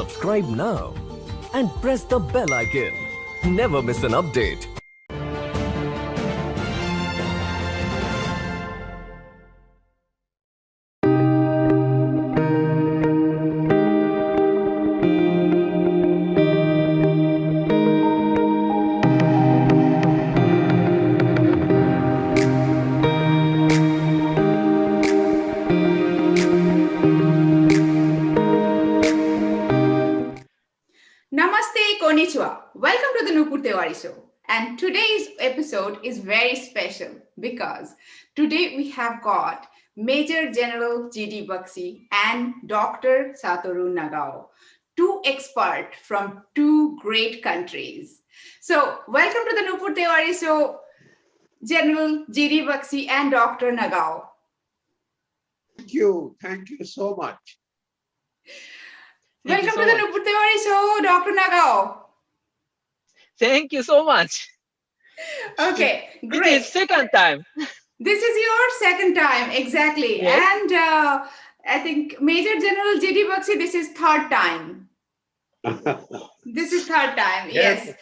subscribe now and press the bell icon. Never miss an update. Namaste, konnichiwa. Welcome to the Thenupurtewarishow. And today's episode is very special because today we have got Major General G.D. Baxi and Dr. Satoru Nagao, two experts from two great countries. So, welcome to the Thenupurtewarishow, General G.D. Baxi and Dr. Nagao. Thank you so much. Welcome to the Thenupurtewarishow, Dr. Nagao. Thank you so much. Okay, great. It is second time. This is your second time, exactly. Yes. And I think Major General G.D. Baxi, this is third time. This is third time, yes.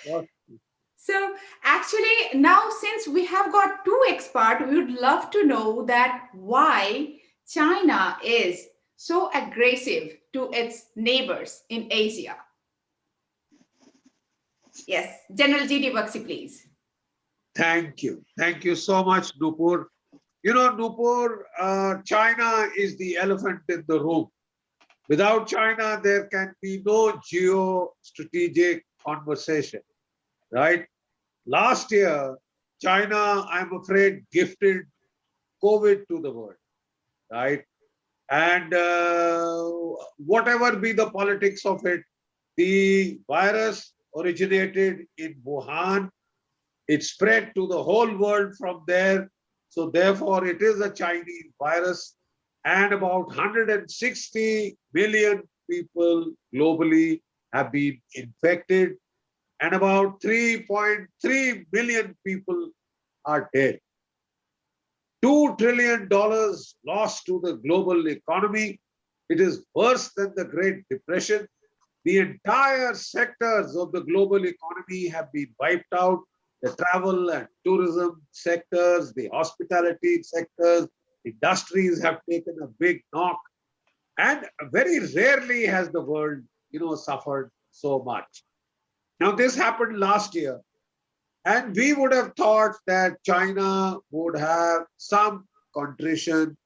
So actually now since we have got two experts, we would love to know that why China is so aggressive to its neighbors in Asia. Yes, General G.D. Baxi, please. Thank you. Thank you so much, Nupur. You know, Nupur, China is the elephant in the room. Without China, there can be no geostrategic conversation, right? Last year, China, I'm afraid, gifted COVID to the world, right? And whatever be the politics of it, the virus originated in Wuhan. It spread to the whole world from there. So therefore, it is a Chinese virus. And about 160 million people globally have been infected. And about 3.3 million people are dead. $2 trillion lost to the global economy. It is worse than the Great Depression. The entire sectors of the global economy have been wiped out. The travel and tourism sectors, the hospitality sectors, industries have taken a big knock. And very rarely has the world, suffered so much. Now, this happened last year. And we would have thought that China would have some contrition.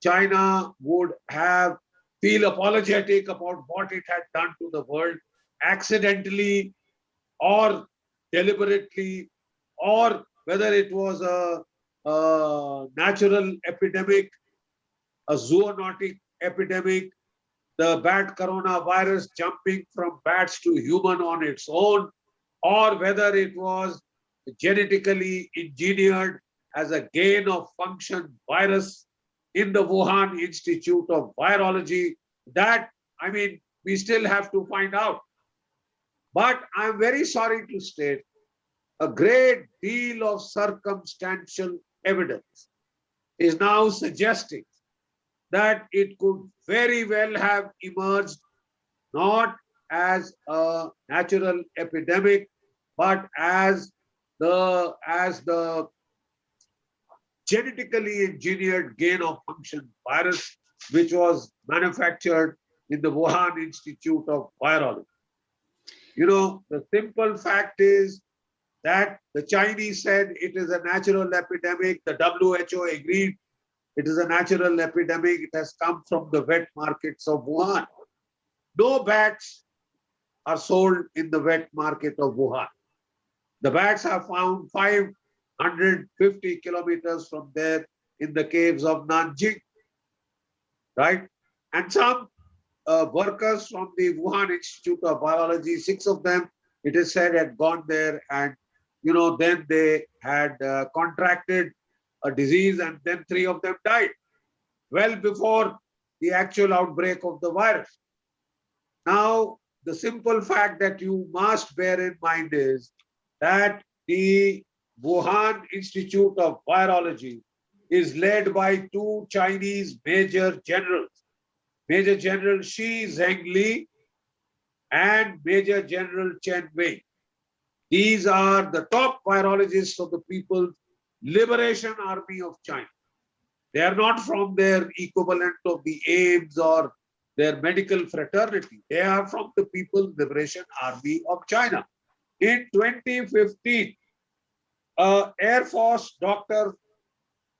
China would have feel apologetic about what it had done to the world, accidentally or deliberately, or whether it was a natural epidemic, a zoonotic epidemic, the bat coronavirus jumping from bats to human on its own, or whether it was genetically engineered as a gain of function virus in the Wuhan Institute of Virology. That, we still have to find out. But I'm very sorry to state a great deal of circumstantial evidence is now suggesting that it could very well have emerged not as a natural epidemic, but as the genetically engineered gain of function virus, which was manufactured in the Wuhan Institute of Virology. The simple fact is that the Chinese said it is a natural epidemic. The WHO agreed it is a natural epidemic. It has come from the wet markets of Wuhan. No bats are sold in the wet market of Wuhan. The bats are found 550 kilometers from there in the caves of Nanjing, right? And some workers from the Wuhan Institute of Virology, 6 of them, it is said, had gone there and, then they had contracted a disease and then 3 of them died well before the actual outbreak of the virus. Now, the simple fact that you must bear in mind is that the Wuhan Institute of Virology is led by 2 Chinese major generals, Major General Shi Zhengli and Major General Chen Wei. These are the top virologists of the People's Liberation Army of China. They are not from their equivalent of the AIMS or their medical fraternity. They are from the People's Liberation Army of China. In 2015, Air Force doctor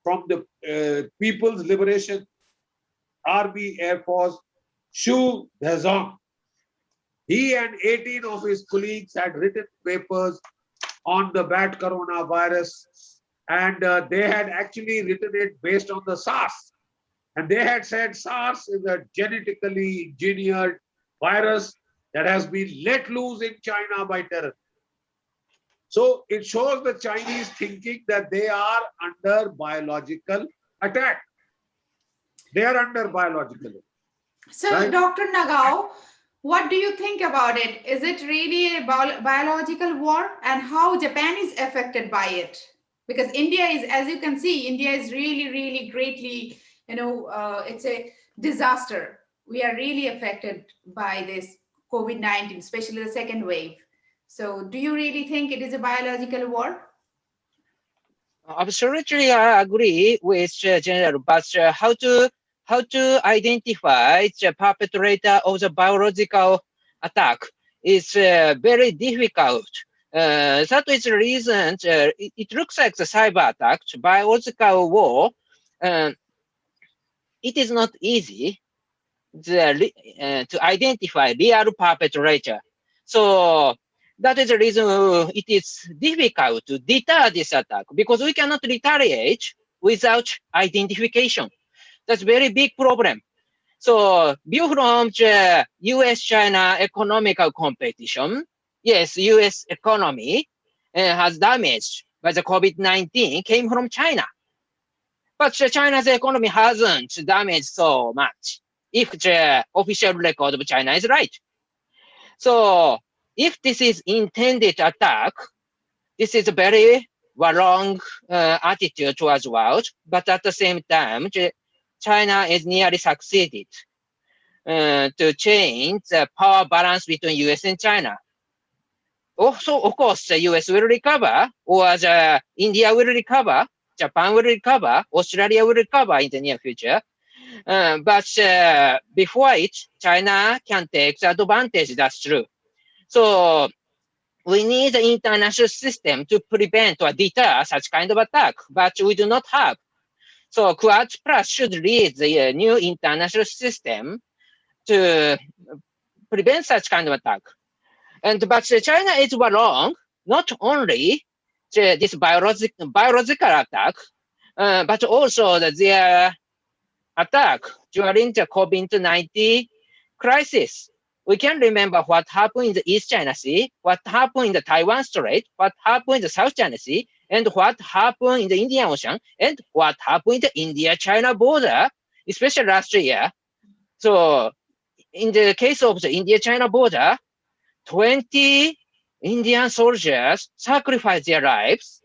from the People's Liberation Army Air Force, Xu Dezong, he and 18 of his colleagues had written papers on the bat coronavirus, and they had actually written it based on the SARS. And they had said SARS is a genetically engineered virus that has been let loose in China by terrorists. So it shows the Chinese thinking that they are under biological attack. They are under biological attack. So, Right. Dr. Nagao, what do you think about it? Is it really a biological war, and how Japan is affected by it? Because India is, as you can see, India is really, really greatly, it's a disaster. We are really affected by this COVID-19, especially the second wave. So, do you really think it is a biological war? Absolutely, I agree with General. But how to identify the perpetrator of the biological attack is very difficult. That is the reason it looks like the cyber attack, biological war. It is not easy to identify real perpetrator. So that is the reason it is difficult to deter this attack, because we cannot retaliate without identification. That's a very big problem. So view from the US-China economical competition, yes, US economy has damaged by the COVID-19 came from China. But China's economy hasn't damaged so much, if the official record of China is right. So if this is intended attack, this is a very wrong attitude towards the world. But at the same time, China is nearly succeeded to change the power balance between US and China. Also, of course, the US will recover, or India will recover, Japan will recover, Australia will recover in the near future. But before it, China can take the advantage, that's true. So we need an international system to prevent or deter such kind of attack, but we do not have. So Quad Plus should lead the new international system to prevent such kind of attack. But China is wrong, not only this biological attack, but also their attack during the COVID-19 crisis. We can remember what happened in the East China Sea, what happened in the Taiwan Strait, what happened in the South China Sea, and what happened in the Indian Ocean, and what happened in the India-China border, especially last year. So in the case of the India-China border, 20 Indian soldiers sacrificed their lives,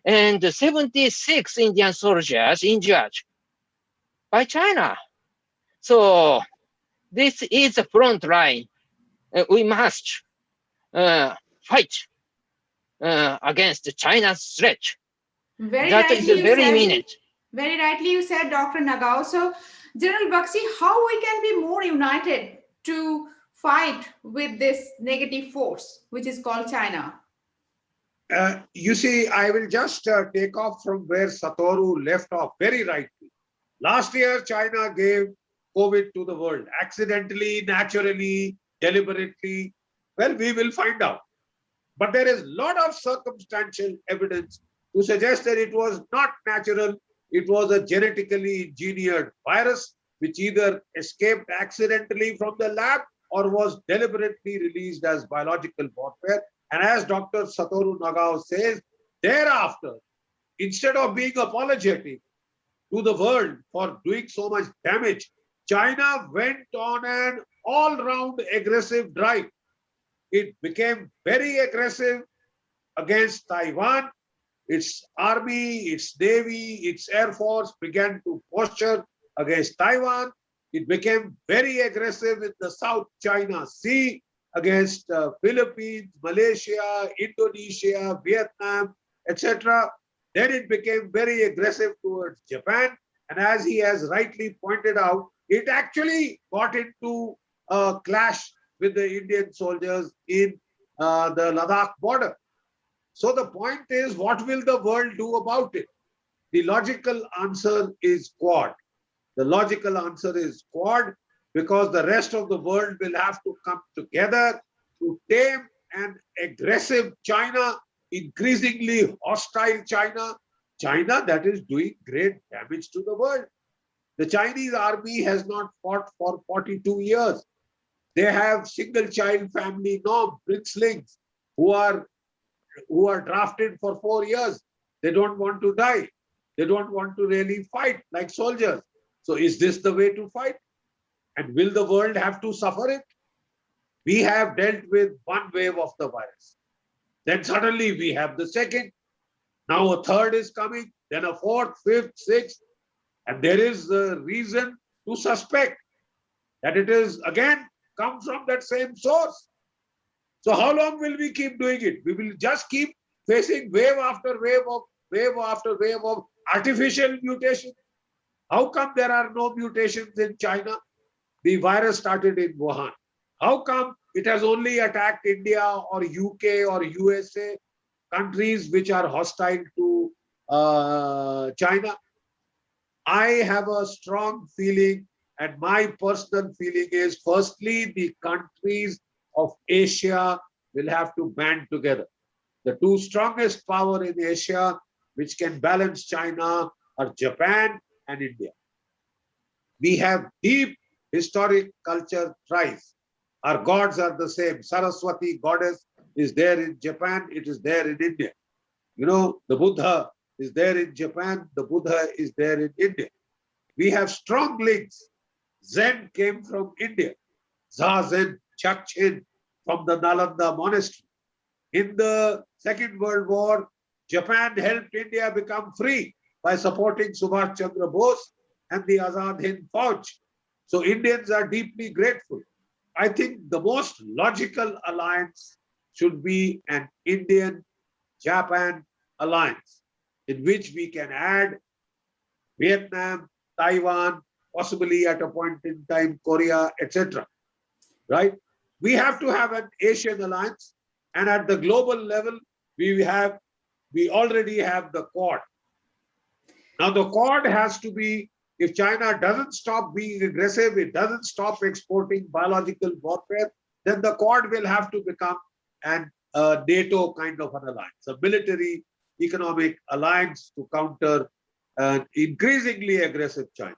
and 76 Indian soldiers injured by China. So this is the front line. We must fight against China's threat. That is very imminent. Very rightly you said, Dr. Nagao. So, General Bakshi, how we can be more united to fight with this negative force, which is called China? You see, I will just take off from where Satoru left off very rightly. Last year, China gave COVID to the world, accidentally, naturally, deliberately. Well, we will find out. But there is a lot of circumstantial evidence to suggest that it was not natural. It was a genetically engineered virus which either escaped accidentally from the lab or was deliberately released as biological warfare. And as Dr. Satoru Nagao says, thereafter, instead of being apologetic to the world for doing so much damage, China went on an all-round aggressive drive. It became very aggressive against Taiwan. Its army, its navy, its air force began to posture against Taiwan. It became very aggressive in the South China Sea. against Philippines, Malaysia, Indonesia, Vietnam, etc. Then it became very aggressive towards Japan. And as he has rightly pointed out, it actually got into a clash with the Indian soldiers in the Ladakh border. So the point is, what will the world do about it? The logical answer is Quad. The logical answer is Quad, because the rest of the world will have to come together to tame an aggressive China, increasingly hostile China, China that is doing great damage to the world. The Chinese army has not fought for 42 years. They have single child family norm, princelings, who are drafted for 4 years. They don't want to die. They don't want to really fight like soldiers. So is this the way to fight? And will the world have to suffer it? We have dealt with one wave of the virus. Then suddenly we have the second. Now a third is coming, then a fourth, fifth, sixth. And there is a reason to suspect that it is again come from that same source. So how long will we keep doing it? We will just keep facing wave after wave of artificial mutation. How come there are no mutations in China? The virus started in Wuhan. How come it has only attacked India or UK or USA, countries which are hostile to China? I have a strong feeling, and my personal feeling is, firstly, the countries of Asia will have to band together. The two strongest power in Asia which can balance China are Japan and India. We have deep historic culture ties. Our gods are the same. Saraswati goddess is there in Japan, it is there in India. You know, the Buddha is there in Japan, the Buddha is there in India. We have strong links. Zen came from India. Zazen, Chakchin from the Nalanda monastery. In the Second World War, Japan helped India become free by supporting Subhash Chandra Bose and the Azad Hind Fauj. So Indians are deeply grateful. I think the most logical alliance should be an Indian-Japan alliance, in which we can add Vietnam, Taiwan, possibly at a point in time, Korea, etc. Right? We have to have an Asian alliance, and at the global level, we already have the Quad. Now the Quad has to be, if China doesn't stop being aggressive, it doesn't stop exporting biological warfare, then the Quad will have to become an NATO kind of an alliance, a military economic alliance to counter an increasingly aggressive China.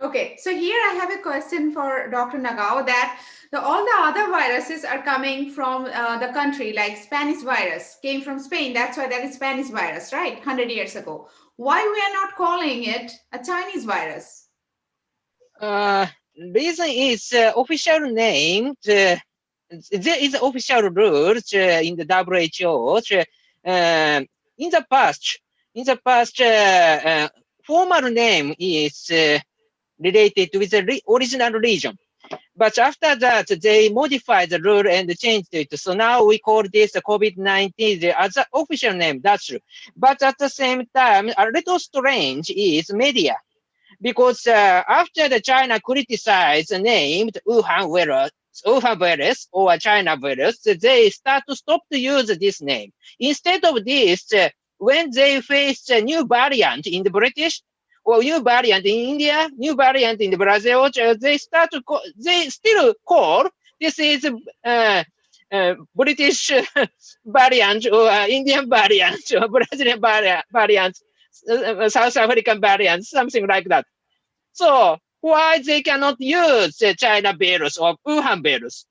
Okay, so here I have a question for Dr. Nagao, that all the other viruses are coming from the country, like Spanish virus came from Spain. That's why that is Spanish virus, right? 100 years ago. Why we are not calling it a Chinese virus? Reason is official name. There is official rules in the WHO. In the past, formal name is related with the original region. But after that, they modified the rule and changed it. So now we call this COVID-19 as an official name. That's true. But at the same time, a little strange is media. Because after the China criticized named Wuhan virus or China virus, they start to stop to use this name. Instead of this, when they face a new variant in the British, or new variant in India, new variant in the Brazil, they still call this is British variant or Indian variant or Brazilian variant, South African variant, something like that. So why they cannot use China virus or Wuhan virus?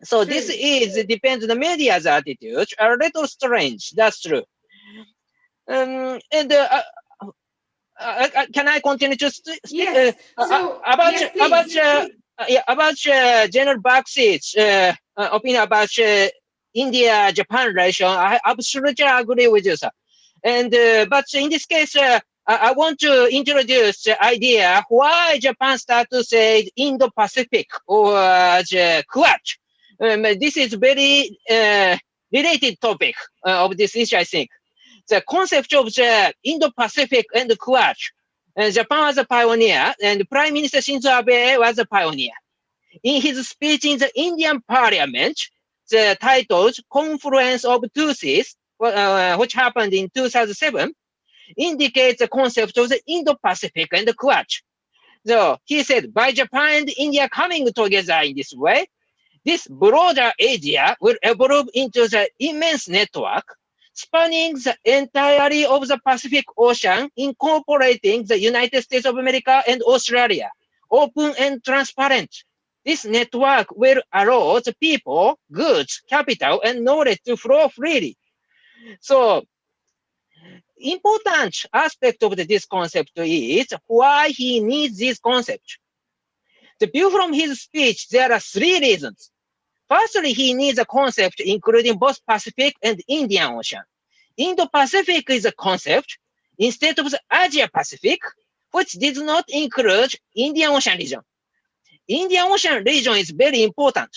So this depends on the media's attitude. A little strange. That's true. Can I continue to speak? Yes. About General Bax's opinion about India-Japan relation? I absolutely agree with you, sir. And but in this case, I want to introduce the idea why Japan started to say Indo-Pacific or the Quad. This is very related topic of this issue, I think. The concept of the Indo-Pacific and the Quad. Japan was a pioneer, and Prime Minister Shinzo Abe was a pioneer. In his speech in the Indian Parliament, the titled "Confluence of Two Seas," which happened in 2007, indicates the concept of the Indo-Pacific and the Quad. So he said, by Japan and India coming together in this way, this broader area will evolve into the immense network spanning the entirety of the Pacific Ocean, incorporating the United States of America and Australia, open and transparent. This network will allow the people, goods, capital, and knowledge to flow freely. So, important aspect of this concept is why he needs this concept. The view from his speech, there are three reasons. Firstly, he needs a concept including both Pacific and Indian Ocean. Indo-Pacific is a concept instead of the Asia-Pacific, which did not include Indian Ocean region. Indian Ocean region is very important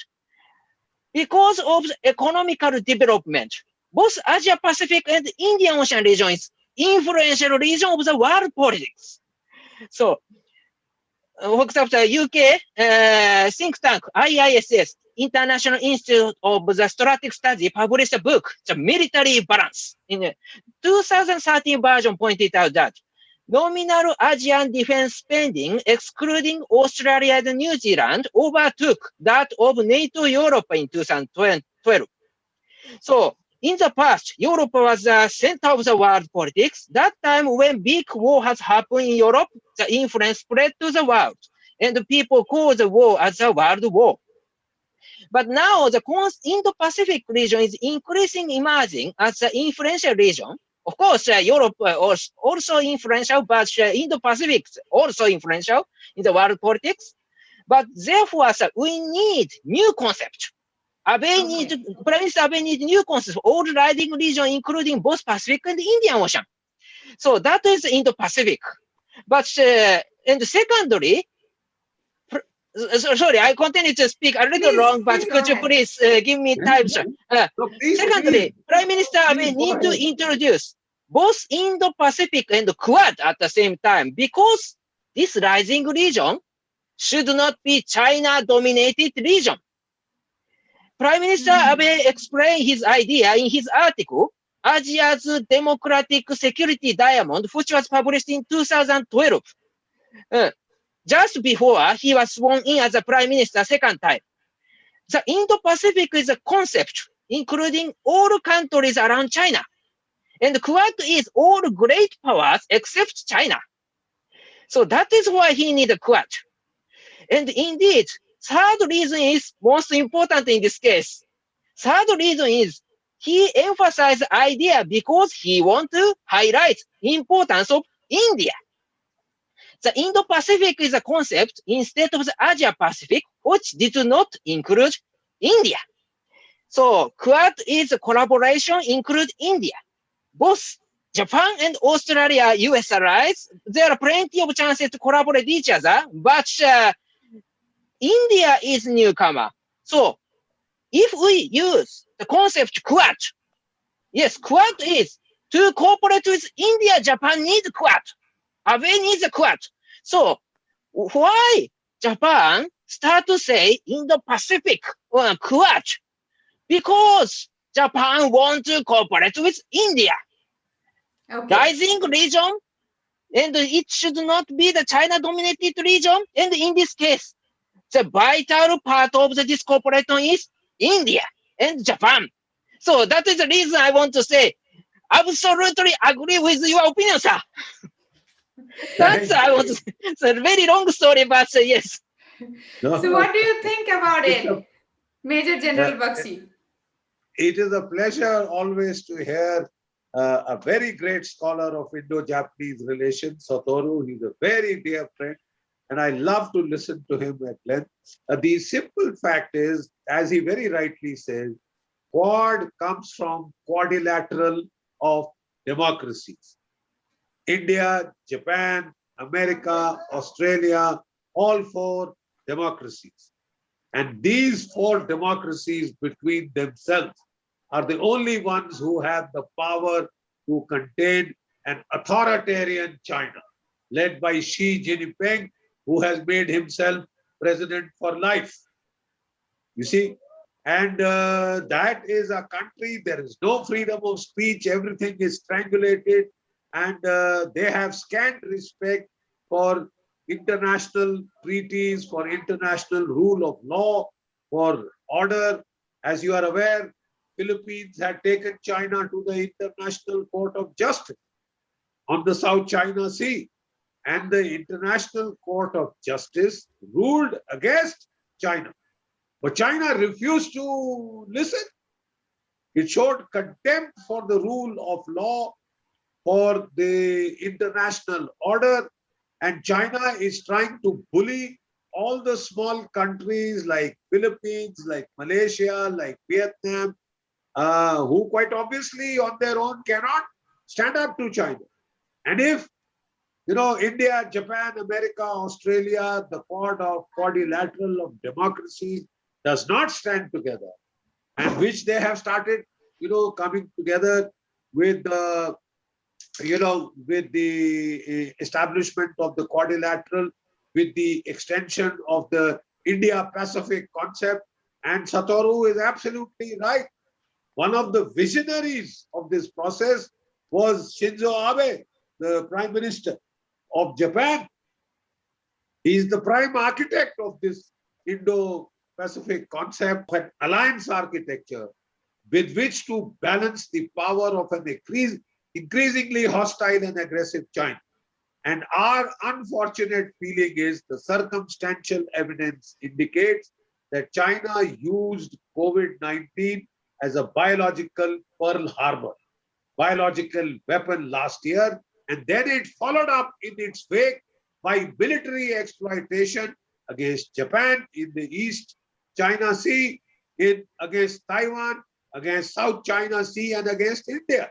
because of the economical development. Both Asia-Pacific and Indian Ocean region is influential region of the world politics. So, for example, UK think tank IISS, International Institute of the Strategic Study, published a book, The Military Balance. In the 2013 version pointed out that nominal Asian defense spending, excluding Australia and New Zealand, overtook that of NATO Europe in 2012. So, in the past, Europe was the center of the world politics. That time, when big war has happened in Europe, the influence spread to the world, and people call the war as a world war. But now, the Indo-Pacific region is increasing emerging as an influential region. Of course, Europe was also influential, but Indo-Pacific is also influential in the world politics. But therefore, we need new concept. Prime Minister Abe needs new concepts, all riding region, including both Pacific and Indian Ocean. So that is Indo-Pacific. But and secondly, sorry, I continue to speak a little long, but could you please give me time, sir? Secondly, Prime Minister Abe need to introduce both Indo-Pacific and Quad at the same time, because this rising region should not be China-dominated region. Prime Minister Abe explained his idea in his article, Asia's Democratic Security Diamond, which was published in 2012. Just before he was sworn in as a prime minister second time. The Indo-Pacific is a concept, including all countries around China. And Quad is all great powers except China. So that is why he needs a Quad. And indeed, third reason is most important in this case. Third reason is he emphasized the idea because he wants to highlight the importance of India. The Indo-Pacific is a concept instead of the Asia-Pacific, which did not include India. So Quad is a collaboration include India. Both Japan and Australia, US allies, there are plenty of chances to collaborate each other, but India is newcomer. So if we use the concept Quad, yes, Quad is to cooperate with India, Japan needs Quad. Abe needs a Quad. So why Japan start to say Indo-Pacific or Quad? Because Japan wants to cooperate with India. Okay. Rising region, and it should not be the China-dominated region. And in this case, the vital part of this cooperation is India and Japan. So that is the reason I want to say, absolutely agree with your opinion, sir. That's I want to say. It's a very long story, but yes. So what do you think about it, Major General Bakshi? It is a pleasure always to hear a very great scholar of Indo-Japanese relations, Satoru. He's a very dear friend, and I love to listen to him at length. The simple fact is, as he very rightly says, Quad comes from quadrilateral of democracies. India, Japan, America, Australia, all four democracies. And these four democracies between themselves are the only ones who have the power to contain an authoritarian China, led by Xi Jinping, who has made himself president for life. You see, and that is a country, there is no freedom of speech, everything is strangulated, and they have scant respect for international treaties, for international rule of law, for order. As you are aware, Philippines had taken China to the International Court of Justice on the South China Sea, and the International Court of Justice ruled against China. But China refused to listen. It showed contempt for the rule of law, for the international order, and China is trying to bully all the small countries like Philippines, like Malaysia, like Vietnam, who quite obviously on their own cannot stand up to China. And if India, Japan, America, Australia, the quadrilateral of democracies does not stand together, and which they have started, coming together with the, with the establishment of the quadrilateral, with the extension of the India-Pacific concept. And Satoru is absolutely right. One of the visionaries of this process was Shinzo Abe, the Prime Minister of Japan. He is the prime architect of this Indo-Pacific concept and alliance architecture with which to balance the power of an increasingly hostile and aggressive China. And our unfortunate feeling is the circumstantial evidence indicates that China used COVID-19 as a biological Pearl Harbor, biological weapon last year, and then it followed up in its wake by military exploitation against Japan in the East China Sea, against Taiwan, against South China Sea, and against India.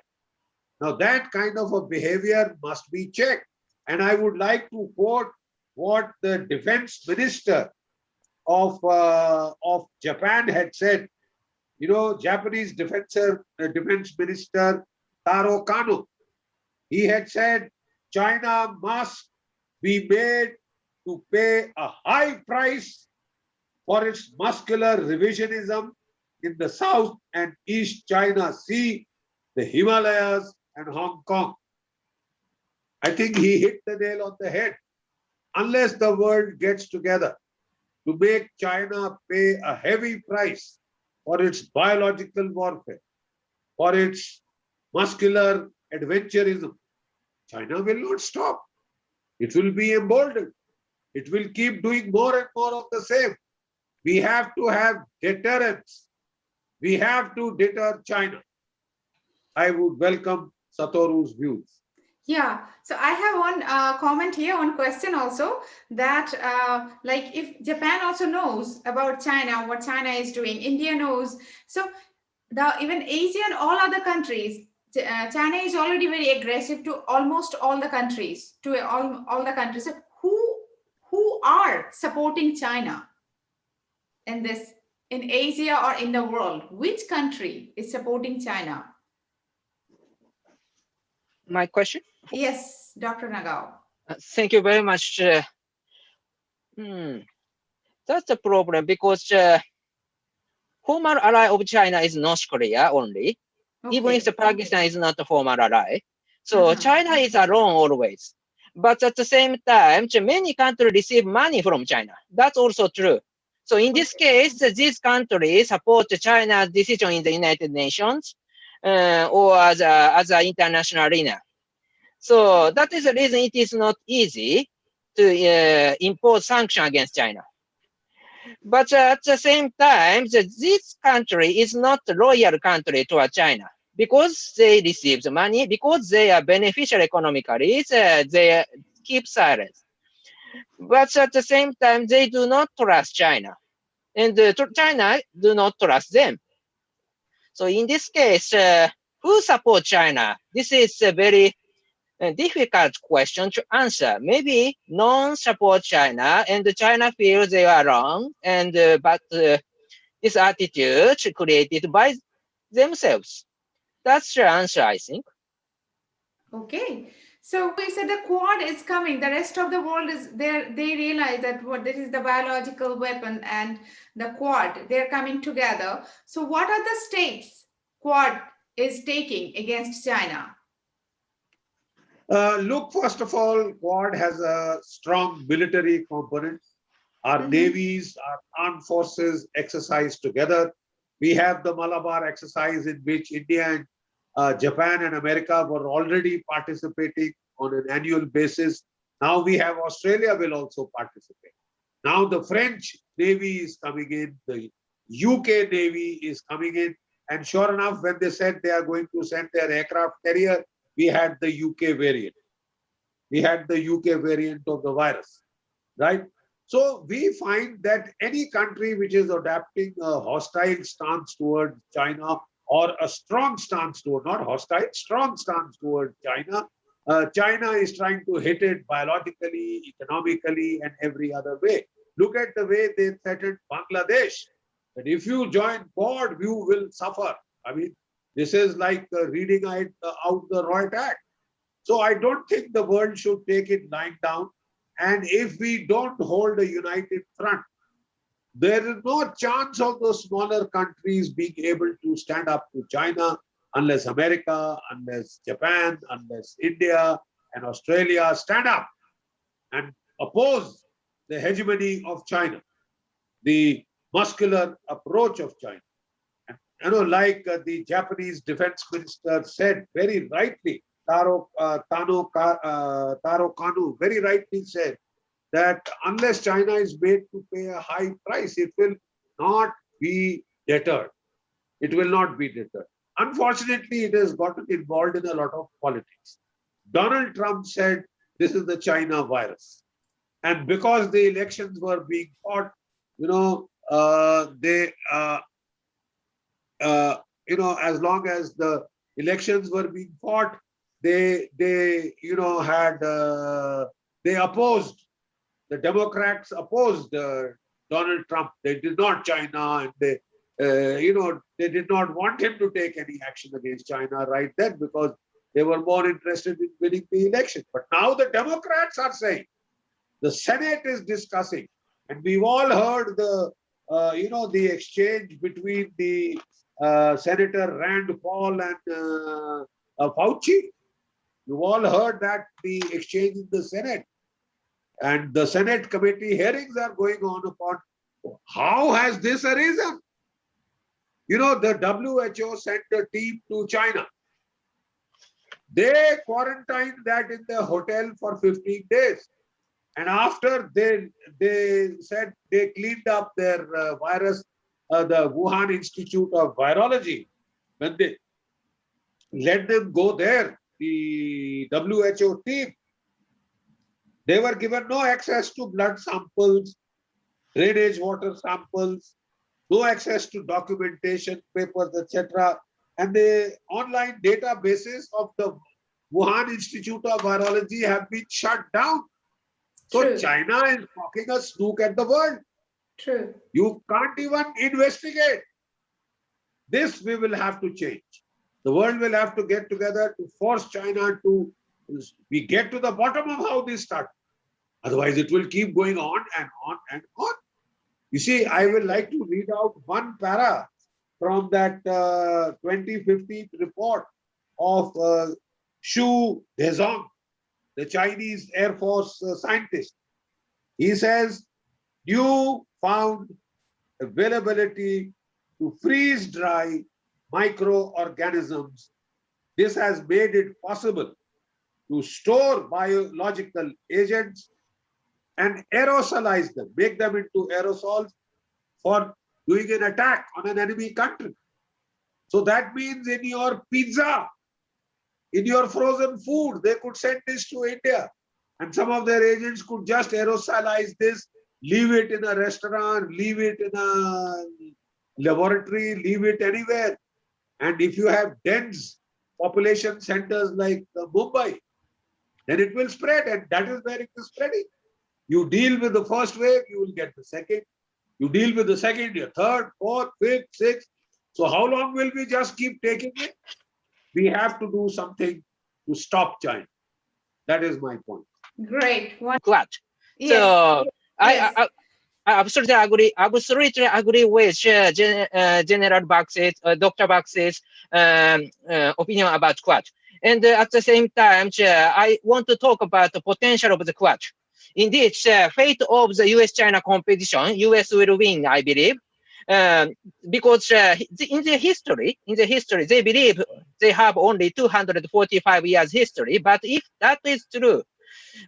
Now that kind of a behavior must be checked. And I would like to quote what the defense minister of Japan had said. Japanese defense minister Taro Kano, he had said, China must be made to pay a high price for its muscular revisionism in the South and East China Sea, the Himalayas, and Hong Kong. I think he hit the nail on the head. Unless the world gets together to make China pay a heavy price for its biological warfare, for its muscular adventurism, China will not stop. It will be emboldened. It will keep doing more and more of the same. We have to have deterrence. We have to deter China. I would welcome Satoru's views. Yeah, so I have one comment here, one question also, that like if Japan also knows about China, what China is doing, India knows, so even Asia and all other countries, China is already very aggressive to almost all the countries, all the countries. So who are supporting China in Asia or in the world? Which country is supporting China? My question? Yes, Dr. Nagao. Thank you very much. That's the problem because formal ally of China is North Korea only, even if the Pakistan is not a formal ally. So China is alone always. But at the same time, many countries receive money from China. That's also true. So in this case, these countries support China's decision in the United Nations or as an international arena. So that is the reason it is not easy to impose sanctions against China. But at the same time, this country is not a loyal country to China because they receive the money, because they are beneficial economically, they keep silence. But at the same time, they do not trust China, and China do not trust them. So in this case, who supports China? This is a very a difficult question to answer. Maybe none support China, and China feels they are wrong, and but this attitude created by themselves. That's the answer, I think. Okay. So we said the Quad is coming. The rest of the world is there. They realize that what this is the biological weapon and the Quad. They're coming together. So what are the steps Quad is taking against China? Look, first of all, Quad has a strong military component. Our Mhm. navies, our armed forces exercise together. We have the Malabar exercise in which India and Japan and America were already participating on an annual basis. Now we have Australia will also participate. Now the French Navy is coming in, the UK Navy is coming in. And sure enough, when they said they are going to send their aircraft carrier, we had the UK variant. We had the UK variant of the virus, right? So we find that any country which is adapting a hostile stance towards China or a strong stance toward, not hostile, strong stance towards China, China is trying to hit it biologically, economically, and every other way. Look at the way they threatened Bangladesh. That if you join Quad, you will suffer. I mean, this is like reading out the Riot Act. So I don't think the world should take it lying down. And if we don't hold a united front, there is no chance of those smaller countries being able to stand up to China unless America, unless Japan, unless India and Australia stand up and oppose the hegemony of China, the muscular approach of China. And, like the Japanese defense minister said very rightly, Taro Kanu very rightly said that unless China is made to pay a high price, it will not be deterred. It will not be deterred. Unfortunately, it has gotten involved in a lot of politics. Donald Trump said this is the China virus. And because the elections were being fought, as long as the elections were being fought, they opposed. The Democrats opposed Donald Trump. They did not China, and they did not want him to take any action against China right then because they were more interested in winning the election. But now the Democrats are saying, the Senate is discussing, and we've all heard the exchange between the Senator Rand Paul and Fauci. You've all heard that the exchange in the Senate. And the Senate committee hearings are going on upon how has this arisen? The WHO sent a team to China. They quarantined that in the hotel for 15 days. And after they said they cleaned up their virus, the Wuhan Institute of Virology, when they let them go there, the WHO team, they were given no access to blood samples, drainage water samples, no access to documentation, papers, etc. And the online databases of the Wuhan Institute of Virology have been shut down. So True. China is poking a snook at the world. True. You can't even investigate. This we will have to change. The world will have to get together to force China to we get to the bottom of how this started. Otherwise, it will keep going on and on and on. You see, I will like to read out one para from that 2015 report of Xu Dezong, the Chinese Air Force scientist. He says, new found availability to freeze dry microorganisms. This has made it possible to store biological agents and aerosolize them, make them into aerosols for doing an attack on an enemy country. So that means in your pizza, in your frozen food, they could send this to India. And some of their agents could just aerosolize this, leave it in a restaurant, leave it in a laboratory, leave it anywhere. And if you have dense population centers like Mumbai, then it will spread, and that is where it is spreading. You deal with the first wave, you will get the second. You deal with the second, your third, fourth, fifth, sixth. So how long will we just keep taking it? We have to do something to stop China. That is my point. Great. Quad. Yes. So Yes. I absolutely agree with General Bax's, Dr. Bax's opinion about Quad. And at the same time, I want to talk about the potential of the Quad. Indeed, fate of the US-China competition, US will win, I believe, because in the history, they believe they have only 245 years history. But if that is true,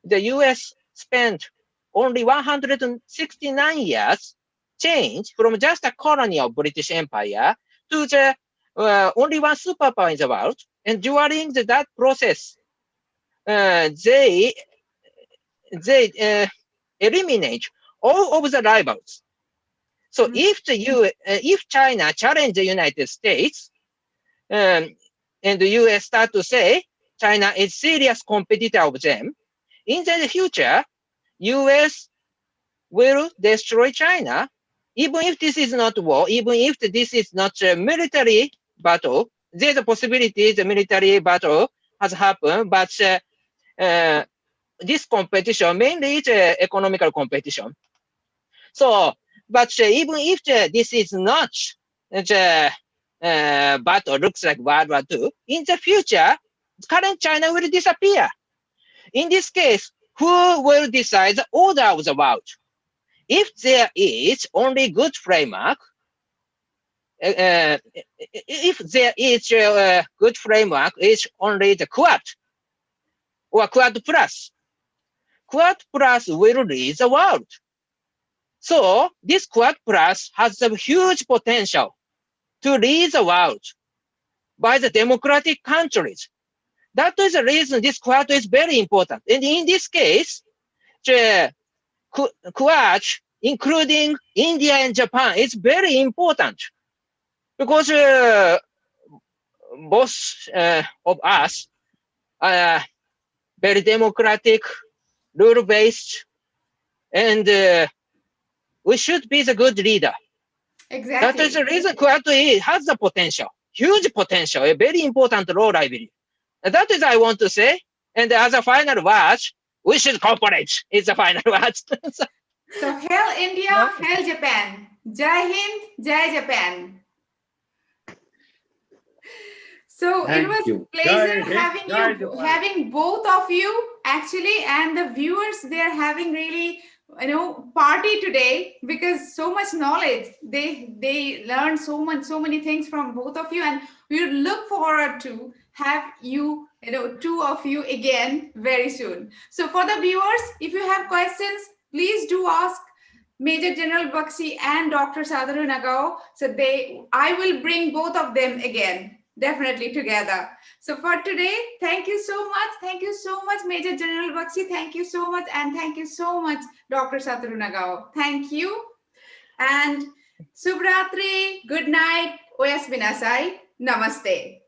the US spent only 169 years change from just a colony of British Empire to the only one superpower in the world. And during that process, they eliminate all of the rivals. So if China challenge the United States, and the US start to say China is serious competitor of them, in the future, US will destroy China, even if this is not war, even if this is not a military battle. There's a possibility the military battle has happened, but this competition mainly is economical competition. So, but even if this is not the battle looks like World War II, in the future, current China will disappear. In this case, who will decide the order of the world? If there is only good framework, if there is a good framework, it's only the Quad or Quad Plus. Quad Plus will lead the world. So this Quad Plus has a huge potential to lead the world by the democratic countries. That is the reason this Quad is very important. And in this case, the Quad, including India and Japan, is very important because both of us are very democratic, rule-based, and we should be the good leader. Exactly. That is the reason Quad has the potential, huge potential, a very important role, I believe. And that is I want to say. And as a final word, we should cooperate. It's the final word. So, hail India, hail Japan. Jai Hind, Jai Japan. So Thank it was you. pleasure Jai Hind, having Jai you, Japan. having both of you actually, and the viewers. They're having really, party today because so much knowledge. They learned so many things from both of you, and we look forward to have you, two of you again very soon. So for the viewers, if you have questions, please do ask Major General Bakshi and Dr. Sadharu Nagao. So I will bring both of them again, definitely together. So for today, thank you so much. Thank you so much, Major General Bakshi. Thank you so much. And thank you so much, Dr. Sadharu Nagao. Thank you. And Subratri, good night. Oyas Binasai. Namaste.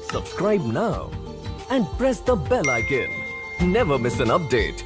Subscribe now and press the bell icon. Never miss an update.